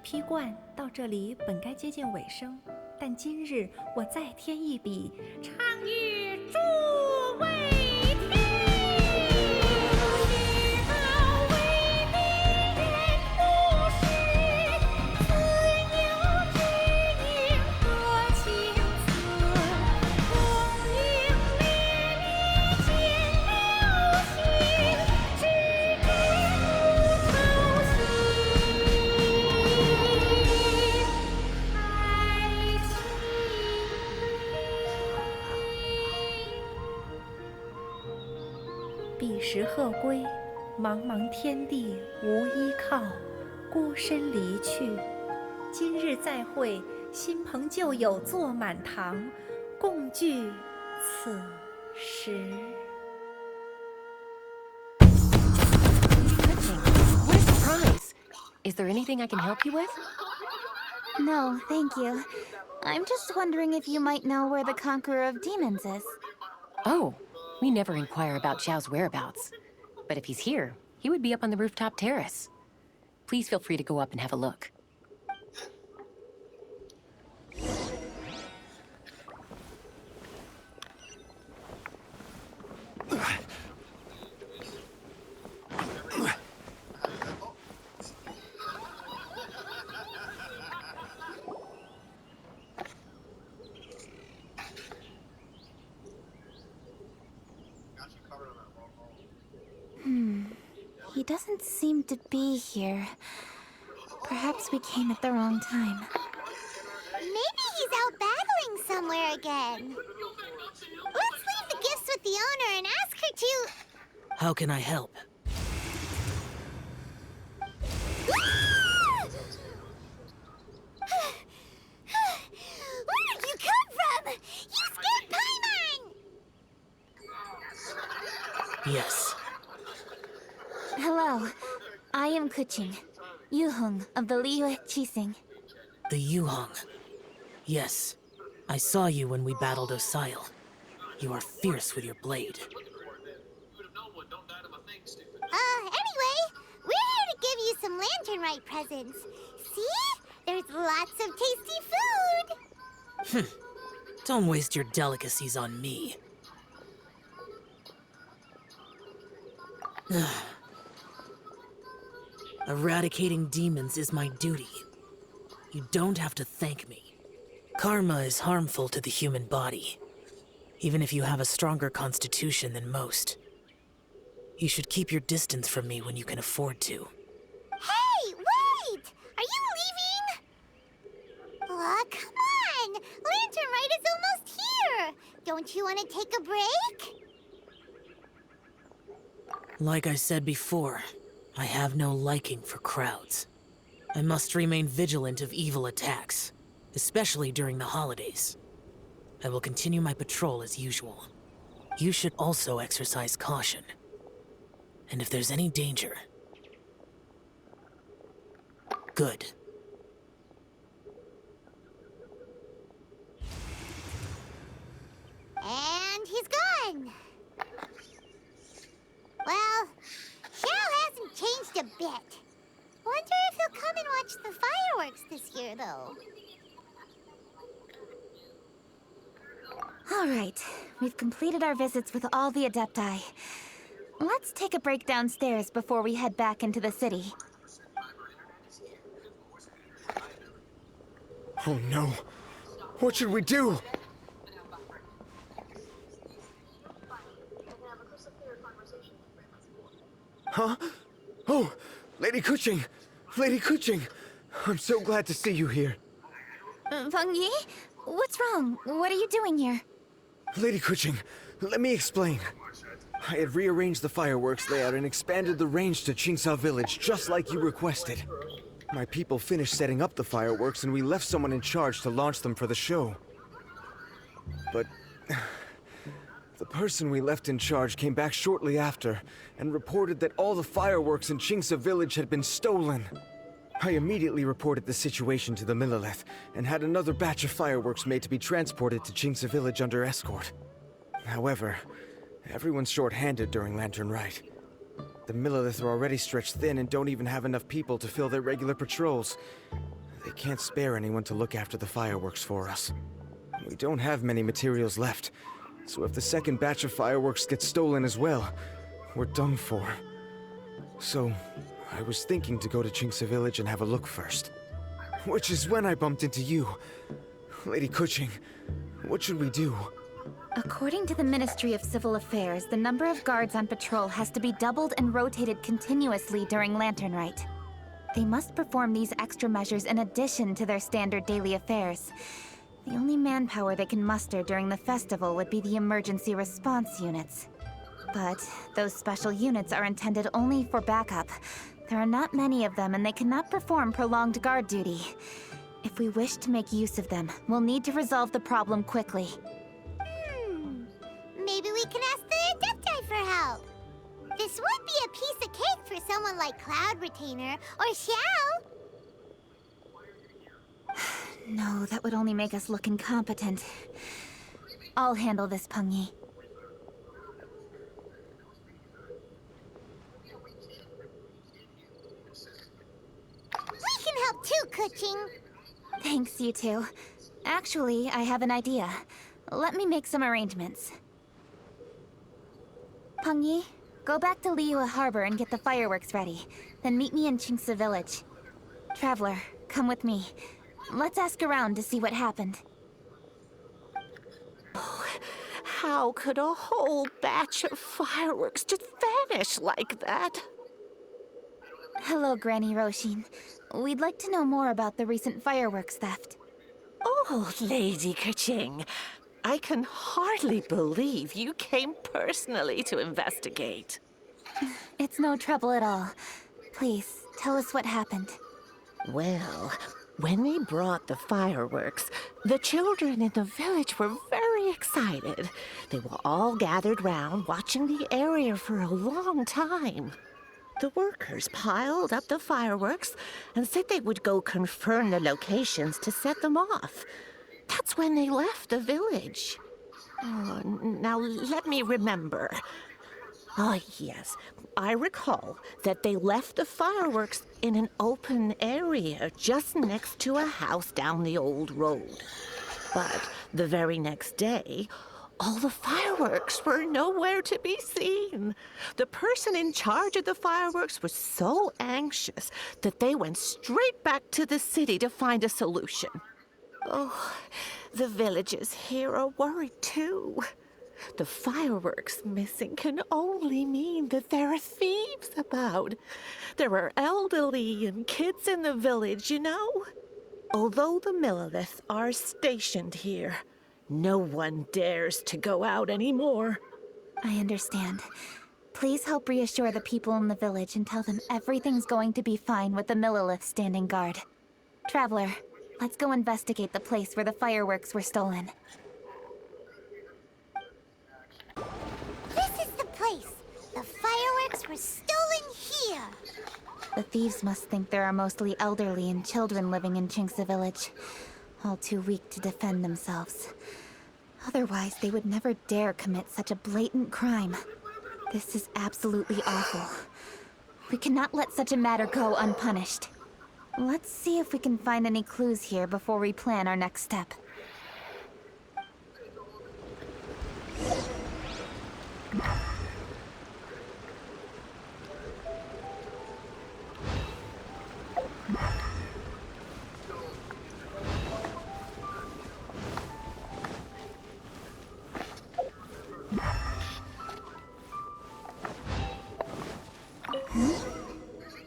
披冠到这里本该接近尾声，但今日我再添一笔，唱与诸位听。知道为民人不是，自有知音多情思，功名烈烈见流星，只知不操心。彼时鹤归，茫茫天地无依靠，孤身离去。今日再会，新朋旧友坐满堂，共聚此时。What a surprise! Is there anything I can help you with? No, thank you. I'm just wondering if you might know where the Conqueror of Demons is. Oh, we never inquire about Xiao's whereabouts. But if he's here, he would be up on the rooftop terrace. Please feel free to go up and have a look. He doesn't seem to be here. Perhaps we came at the wrong time. Maybe he's out battling somewhere again. Let's leave the gifts with the owner and ask her to... How can I help? Where did you come from? You scared Paimon! Yes. Hello, I am Kuching, Yuhong of the Liyue Chising. The Yuhong. Yes. I saw you when we battled Osile. You are fierce with your blade. Anyway, we're here to give you some lantern-rite presents. See? There's lots of tasty food! Don't waste your delicacies on me. Eradicating demons is my duty. You don't have to thank me. Karma is harmful to the human body, even if you have a stronger constitution than most. You should keep your distance from me when you can afford to. Hey, wait! Are you leaving? Aw, come on! Lantern-rite is almost here! Don't you want to take a break? Like I said before, I have no liking for crowds. I must remain vigilant of evil attacks, especially during the holidays. I will continue my patrol as usual. You should also exercise caution. And if there's any danger... Good. And he's gone! Well, Xiao hasn't changed a bit. Wonder if he'll come and watch the fireworks this year, though. All right, we've completed our visits with all the Adepti. Let's take a break downstairs before we head back into the city. Oh no. What should we do? Huh? Oh, Lady Kuching! Lady Kuching! I'm so glad to see you here. Feng Yi? What's wrong? What are you doing here? Lady Kuching, let me explain. I had rearranged the fireworks layout and expanded the range to Qingsa Village, just like you requested. My people finished setting up the fireworks and we left someone in charge to launch them for the show. But... the person we left in charge came back shortly after and reported that all the fireworks in Qingsa Village had been stolen. I immediately reported the situation to the Millelith and had another batch of fireworks made to be transported to Qingsa Village under escort. However, everyone's short-handed during Lantern Rite. The Millilith are already stretched thin and don't even have enough people to fill their regular patrols. They can't spare anyone to look after the fireworks for us. We don't have many materials left, so if the second batch of fireworks gets stolen as well, we're done for. So, I was thinking to go to Chinsa Village and have a look first. Which is when I bumped into you. Lady Kuching, what should we do? According to the Ministry of Civil Affairs, the number of guards on patrol has to be doubled and rotated continuously during Lantern Rite. They must perform these extra measures in addition to their standard daily affairs. The only manpower they can muster during the festival would be the emergency response units. But those special units are intended only for backup. There are not many of them, and they cannot perform prolonged guard duty. If we wish to make use of them, we'll need to resolve the problem quickly. Maybe we can ask the Adepti for help. This would be a piece of cake for someone like Cloud Retainer or Xiao. No, that would only make us look incompetent. I'll handle this, Pengyi. We can help too, Kuching. Thanks, you two. Actually, I have an idea. Let me make some arrangements. Pengyi, go back to Liyue Harbor and get the fireworks ready. Then meet me in Chinsa Village. Traveler, come with me. Let's ask around to see what happened. How could a whole batch of fireworks just vanish like that? Hello, Granny Roshin. We'd like to know more about the recent fireworks theft. Oh, Lady Kuching, I can hardly believe you came personally to investigate. It's no trouble at all. Please, tell us what happened. Well, when they brought the fireworks, the children in the village were very excited. They were all gathered round, watching the area for a long time. The workers piled up the fireworks and said they would go confirm the locations to set them off. That's when they left the village. Oh, now let me remember. Oh, yes. I recall that they left the fireworks in an open area just next to a house down the old road. But the very next day, all the fireworks were nowhere to be seen. The person in charge of the fireworks was so anxious that they went straight back to the city to find a solution. Oh, the villagers here are worried too. The fireworks missing can only mean that there are thieves about. There are elderly and kids in the village, you know. Although the Millilith are stationed here, no one dares to go out anymore. I understand. Please help reassure the people in the village and tell them everything's going to be fine with the Millilith standing guard. Traveler, let's go investigate the place where the fireworks were stolen. This is the place. The fireworks were stolen here. The thieves must think there are mostly elderly and children living in Chinsa Village, all too weak to defend themselves. Otherwise, they would never dare commit such a blatant crime. This is absolutely awful. We cannot let such a matter go unpunished. Let's see if we can find any clues here before we plan our next step.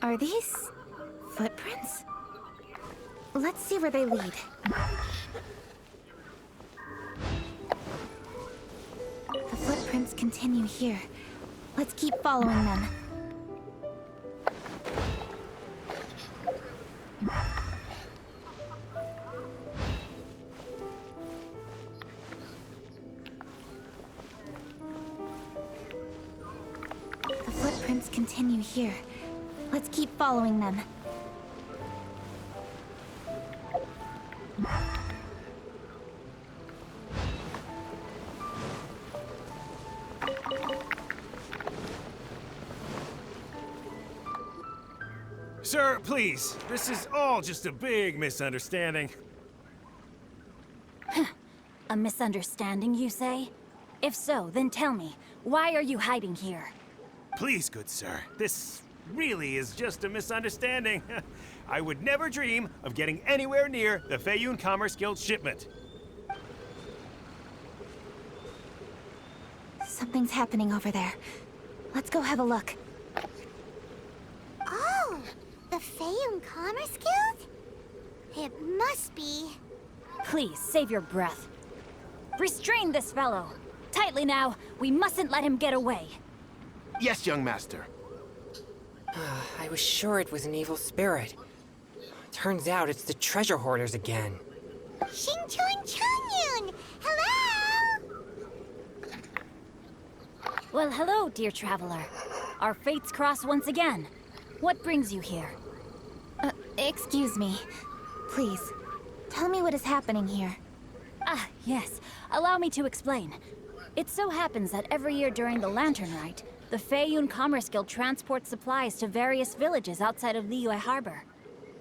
Are these footprints? Let's see where they lead. The footprints continue here. Let's keep following them. The footprints continue here. Let's keep following them. Sir, please. This is all just a big misunderstanding. A misunderstanding, you say? If so, then tell me, why are you hiding here? Please, good sir. This really is just a misunderstanding. I would never dream of getting anywhere near the Feiyun Commerce Guild shipment. Something's happening over there. Let's go have a look. Oh, the Feiyun Commerce Guild? It must be. Please, save your breath. Restrain this fellow. Tightly now, we mustn't let him get away. Yes, young master. I was sure it was an evil spirit. Turns out it's the treasure hoarders again. Xingqiu and Changyun! Hello! Well, hello, dear traveler. Our fates cross once again. What brings you here? Excuse me. Please, tell me what is happening here. Ah, yes. Allow me to explain. It so happens that every year during the Lantern Rite, the Feiyun Commerce Guild transports supplies to various villages outside of Liyue Harbor.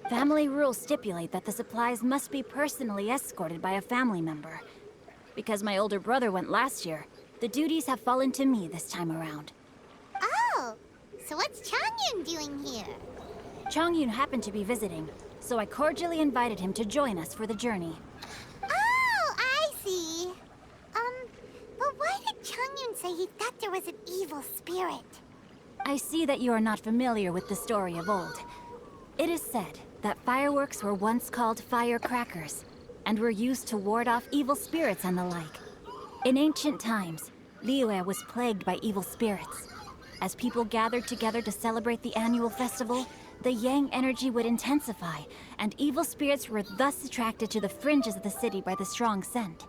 Family rules stipulate that the supplies must be personally escorted by a family member. Because my older brother went last year, the duties have fallen to me this time around. Oh, so what's Changyun doing here? Changyun happened to be visiting, so I cordially invited him to join us for the journey. Oh, I see. But why did Changyun say he thought there was an evil spirit? I see that you are not familiar with the story of old. It is said that fireworks were once called firecrackers, and were used to ward off evil spirits and the like. In ancient times, Liyue was plagued by evil spirits. As people gathered together to celebrate the annual festival, the yang energy would intensify, and evil spirits were thus attracted to the fringes of the city by the strong scent.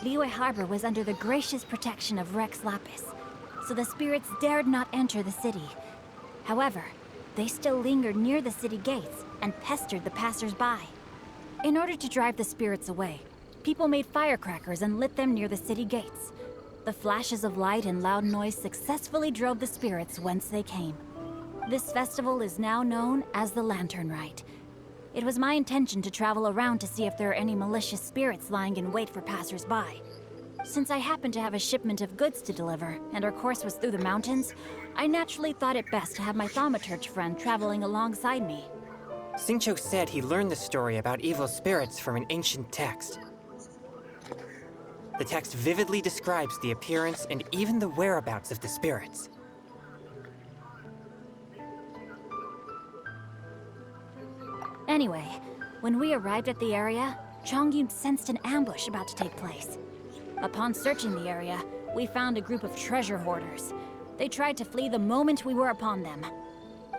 Liyue Harbor was under the gracious protection of Rex Lapis, so the spirits dared not enter the city. However, they still lingered near the city gates and pestered the passers-by. In order to drive the spirits away, people made firecrackers and lit them near the city gates. The flashes of light and loud noise successfully drove the spirits whence they came. This festival is now known as the Lantern Rite. It was my intention to travel around to see if there are any malicious spirits lying in wait for passers-by. Since I happened to have a shipment of goods to deliver, and our course was through the mountains, I naturally thought it best to have my thaumaturge friend traveling alongside me. Xingqiu said he learned the story about evil spirits from an ancient text. The text vividly describes the appearance and even the whereabouts of the spirits. Anyway, when we arrived at the area, Changyun sensed an ambush about to take place. Upon searching the area, we found a group of treasure hoarders. They tried to flee the moment we were upon them.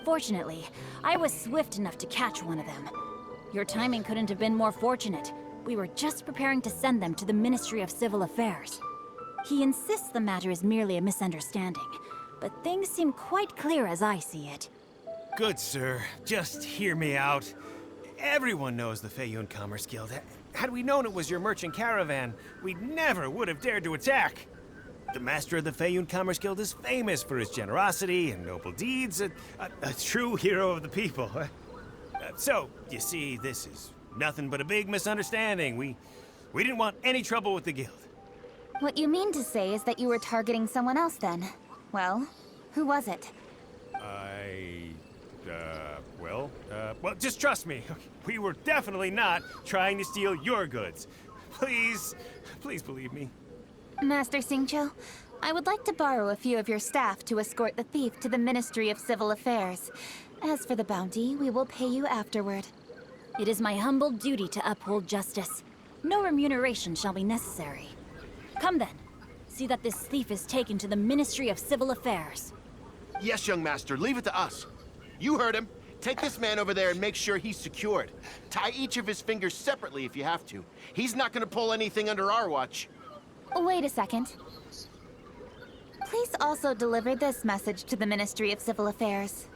Fortunately, I was swift enough to catch one of them. Your timing couldn't have been more fortunate. We were just preparing to send them to the Ministry of Civil Affairs. He insists the matter is merely a misunderstanding, but things seem quite clear as I see it. Good sir, just hear me out. Everyone knows the Feiyun Commerce Guild. Had we known it was your merchant caravan, we never would have dared to attack. The master of the Feiyun Commerce Guild is famous for his generosity and noble deeds, a true hero of the people. So, you see, this is nothing but a big misunderstanding. We didn't want any trouble with the guild. What you mean to say is that you were targeting someone else then? Well, who was it? Well, just trust me. We were definitely not trying to steal your goods. Please believe me. Master Xingqiu, I would like to borrow a few of your staff to escort the thief to the Ministry of Civil Affairs. As for the bounty, we will pay you afterward. It is my humble duty to uphold justice. No remuneration shall be necessary. Come then. See that this thief is taken to the Ministry of Civil Affairs. Yes, young master, leave it to us. You heard him. Take this man over there and make sure he's secured. Tie each of his fingers separately if you have to. He's not gonna pull anything under our watch. Wait a second. Please also deliver this message to the Ministry of Civil Affairs.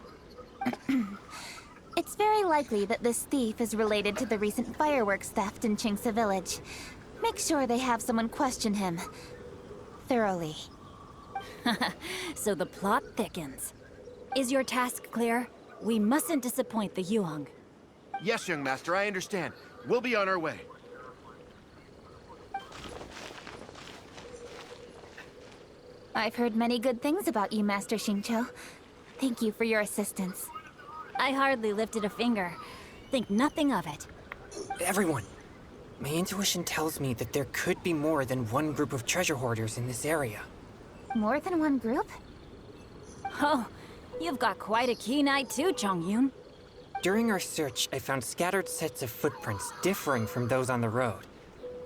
It's very likely that this thief is related to the recent fireworks theft in Qingce Village. Make sure they have someone question him thoroughly. So the plot thickens. Is your task clear? We mustn't disappoint the Yuang. Yes, young master, I understand. We'll be on our way. I've heard many good things about you, Master Xingqiu. Thank you for your assistance. I hardly lifted a finger. Think nothing of it. Everyone, my intuition tells me that there could be more than one group of treasure hoarders in this area. More than one group? Oh, you've got quite a keen eye too, Chongyun. During our search, I found scattered sets of footprints differing from those on the road.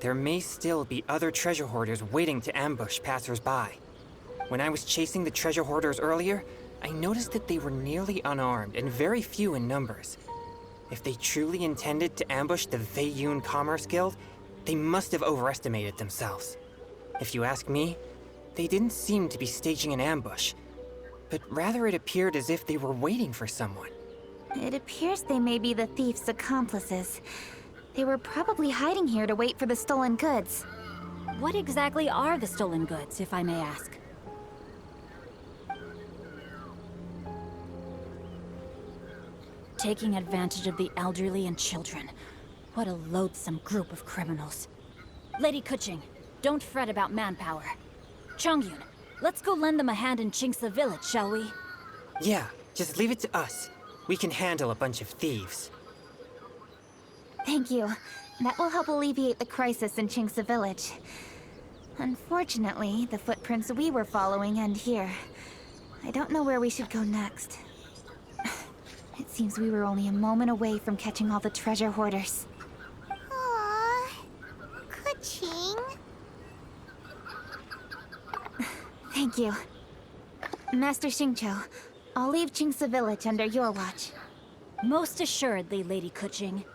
There may still be other treasure hoarders waiting to ambush passers-by. When I was chasing the treasure hoarders earlier, I noticed that they were nearly unarmed and very few in numbers. If they truly intended to ambush the Feiyun Commerce Guild, they must have overestimated themselves. If you ask me, they didn't seem to be staging an ambush, but rather it appeared as if they were waiting for someone. It appears they may be the thief's accomplices. They were probably hiding here to wait for the stolen goods. What exactly are the stolen goods, if I may ask? Taking advantage of the elderly and children. What a loathsome group of criminals. Lady Kuching, don't fret about manpower. Chongyun, let's go lend them a hand in Qingce village, shall we? Yeah, just leave it to us. We can handle a bunch of thieves. Thank you. That will help alleviate the crisis in Qingce village. Unfortunately, the footprints we were following end here. I don't know where we should go next. It seems we were only a moment away from catching all the treasure hoarders. Aww. Kuching. Thank you. Master Xingqiu, I'll leave Qingce village under your watch. Most assuredly, Lady Kuching.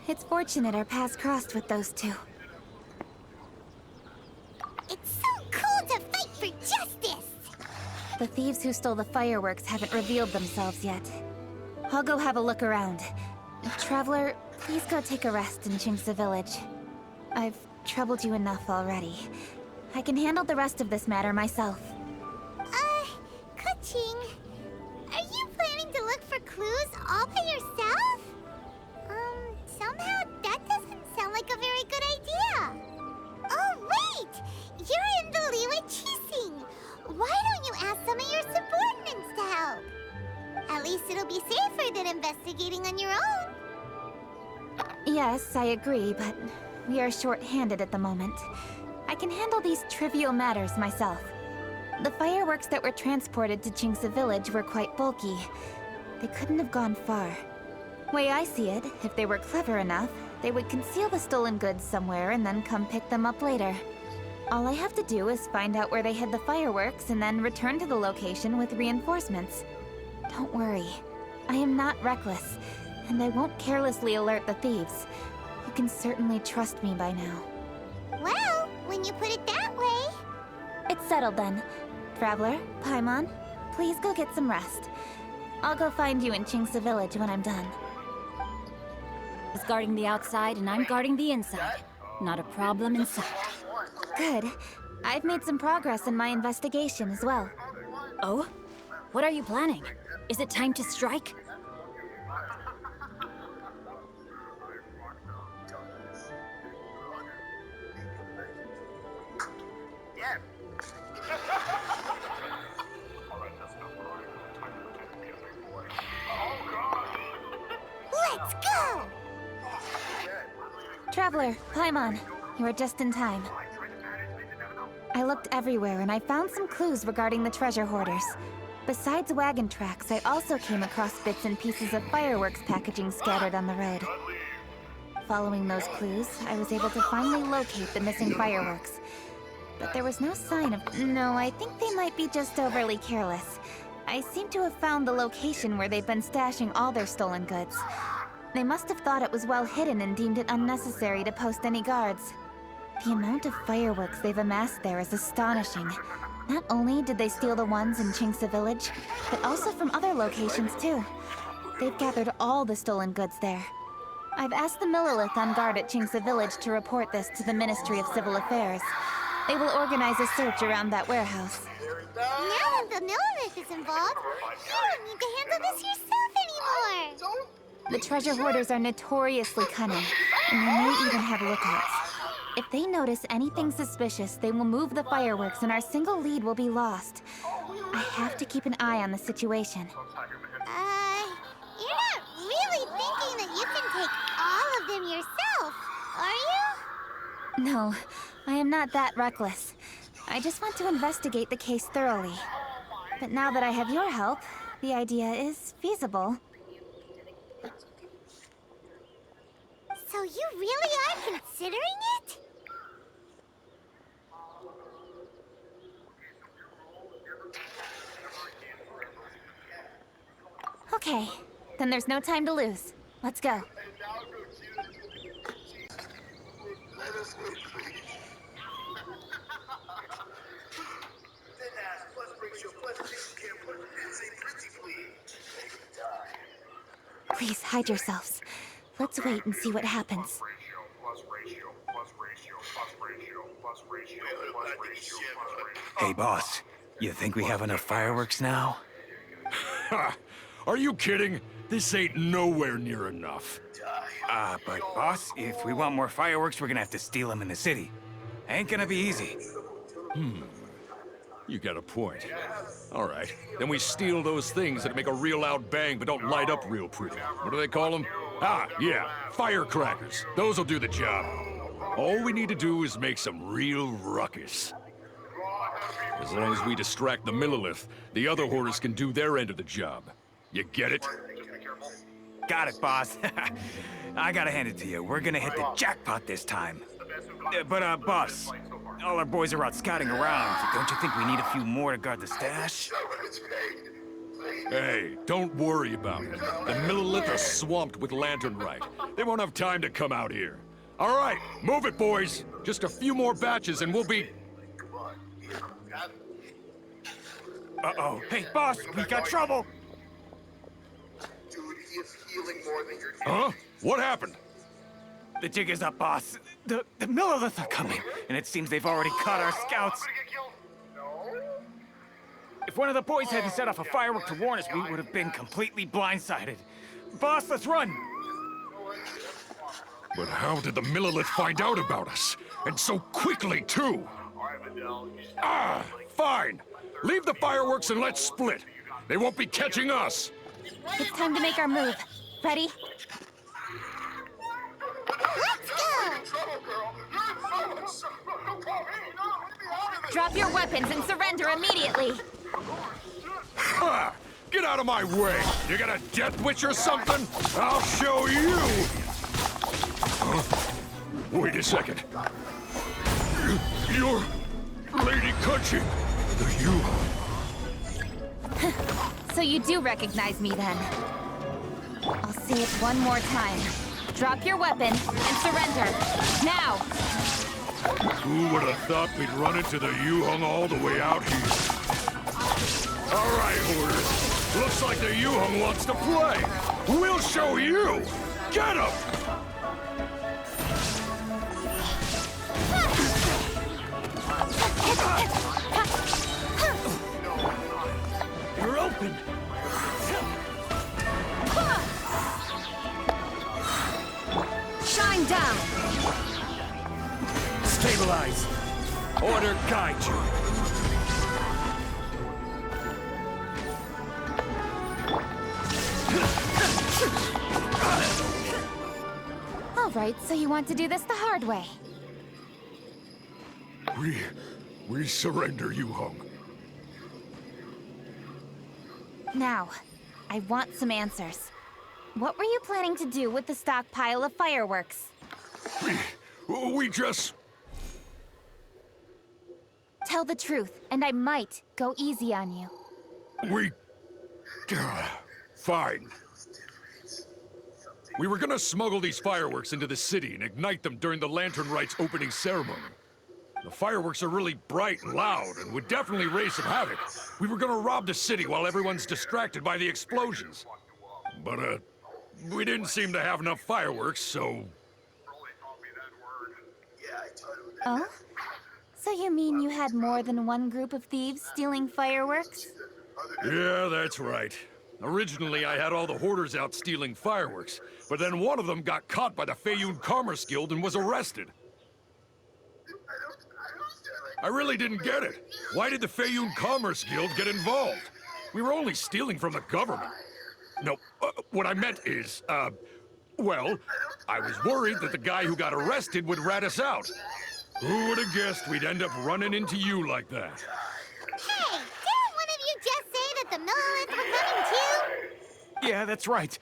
It's fortunate our paths crossed with those two. It's so cool to fight for justice! The thieves who stole the fireworks haven't revealed themselves yet. I'll go have a look around. Traveler, please go take a rest in Qingce village. I've troubled you enough already. I can handle the rest of this matter myself. Kuching, are you planning to look for clues all by yourself? Somehow that doesn't sound like a very good idea. Oh, wait! You're in the Liwa Qixing. Why don't you ask some of your subordinates to help? At least it'll be safer than investigating on your own. Yes, I agree, but we are short-handed at the moment. I can handle these trivial matters myself. The fireworks that were transported to Qingce village were quite bulky. They couldn't have gone far. Way I see it, if they were clever enough, they would conceal the stolen goods somewhere and then come pick them up later. All I have to do is find out where they hid the fireworks and then return to the location with reinforcements. Don't worry. I am not reckless, and I won't carelessly alert the thieves. You can certainly trust me by now. Well, when you put it that way... It's settled then. Traveler, Paimon, please go get some rest. I'll go find you in Qingce village when I'm done. Is guarding the outside and I'm guarding the inside. Not a problem in sight. Good. I've made some progress in my investigation as well. Oh? What are you planning? Is it time to strike? Let's go! Traveler, Paimon, you are just in time. I looked everywhere and I found some clues regarding the treasure hoarders. Besides wagon tracks, I also came across bits and pieces of fireworks packaging scattered on the road. Following those clues, I was able to finally locate the missing fireworks. But there was no sign of... No, I think they might be just overly careless. I seem to have found the location where they've been stashing all their stolen goods. They must have thought it was well hidden and deemed it unnecessary to post any guards. The amount of fireworks they've amassed there is astonishing. Not only did they steal the ones in Qingce village, but also from other locations too. They've gathered all the stolen goods there. I've asked the Millilith on guard at Qingce village to report this to the Ministry of Civil Affairs. They will organize a search around that warehouse. Now that the Millionth is involved, you don't need to handle this yourself anymore! The treasure hoarders are notoriously cunning, and they may even have lookouts. If they notice anything suspicious, they will move the fireworks and our single lead will be lost. I have to keep an eye on the situation. You're not really thinking that you can take all of them yourself, are you? No, I am not that reckless. I just want to investigate the case thoroughly. But now that I have your help, the idea is feasible. So you really are considering it? Okay, then there's no time to lose. Let's go. Please hide yourselves. Let's wait and see what happens. Hey, boss. You think we have enough fireworks now? Ha! Are you kidding? This ain't nowhere near enough. But boss, if we want more fireworks, we're gonna have to steal them in the city. Ain't gonna be easy. You got a point. All right, then we steal those things that make a real loud bang but don't light up real pretty. What do they call them? Ah, yeah, firecrackers. Those'll do the job. All we need to do is make some real ruckus. As long as we distract the Millionth, the other hoarders can do their end of the job. You get it? Got it, boss. I gotta hand it to you. We're gonna hit the jackpot this time. But, boss, all our boys are out scouting around. Don't you think we need a few more to guard the stash? Hey, don't worry about it. The Millionth are swamped with lanternite. They won't have time to come out here. All right, move it, boys. Just a few more batches and we'll be... Uh-oh. Hey, boss, we got trouble! Huh? What happened? The jig is up, boss. The Millionth are coming, and it seems they've already caught our scouts. If one of the boys hadn't set off a firework to warn us, we would have been completely blindsided. Boss, let's run! But how did the Millionth find out about us? And so quickly, too? Ah, fine. Leave the fireworks and let's split. They won't be catching us. It's time to make our move. Ready? Drop your weapons and surrender immediately! Ha! Get out of my way! You got a death wish or something? I'll show you! Huh? Wait a second. You're Lady Kuchi. You... So you do recognize me then? I'll say it one more time. Drop your weapon and surrender. Now! Who would have thought we'd run into the Yuhong all the way out here? All right, hoarders. Looks like the Yuhong wants to play. We'll show you! Get him! You're open! Shine down! Stabilize! Order guide you! All right, so you want to do this the hard way. We surrender, Yuhong. Now, I want some answers. What were you planning to do with the stockpile of fireworks? We just... Tell the truth, and I might go easy on you. We... Fine. We were gonna smuggle these fireworks into the city and ignite them during the Lantern Rite's opening ceremony. The fireworks are really bright and loud and would definitely raise some havoc. We were gonna rob the city while everyone's distracted by the explosions. But, we didn't seem to have enough fireworks, so... Oh? So you mean you had more than one group of thieves stealing fireworks? Yeah, that's right. Originally, I had all the hoarders out stealing fireworks, but then one of them got caught by the Feiyun Commerce Guild and was arrested. I really didn't get it. Why did the Feiyun Commerce Guild get involved? We were only stealing from the government. No, what I meant is, well, I was worried that the guy who got arrested would rat us out. Who would have guessed we'd end up running into you like that? Hey, didn't one of you just say that the Millilith were coming too? Yeah, that's right.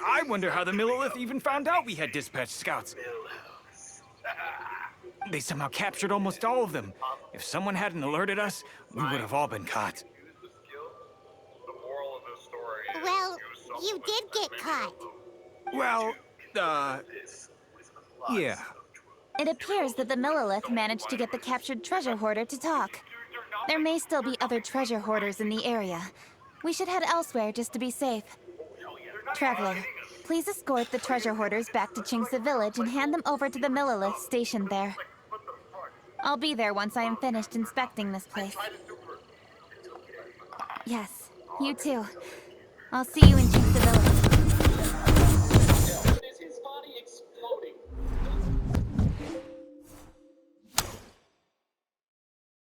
I wonder how the Millilith even found out we had dispatched scouts. They somehow captured almost all of them. If someone hadn't alerted us, we would have all been caught. Well, you did get caught. Well, yeah. It appears that the Millilith managed to get the captured treasure hoarder to talk. There may still be other treasure hoarders in the area. We should head elsewhere just to be safe. Traveler, please escort the treasure hoarders back to Chingsa Village and hand them over to the Millilith stationed there. I'll be there once I am finished inspecting this place. Yes, you too. I'll see you in Chingsa Village.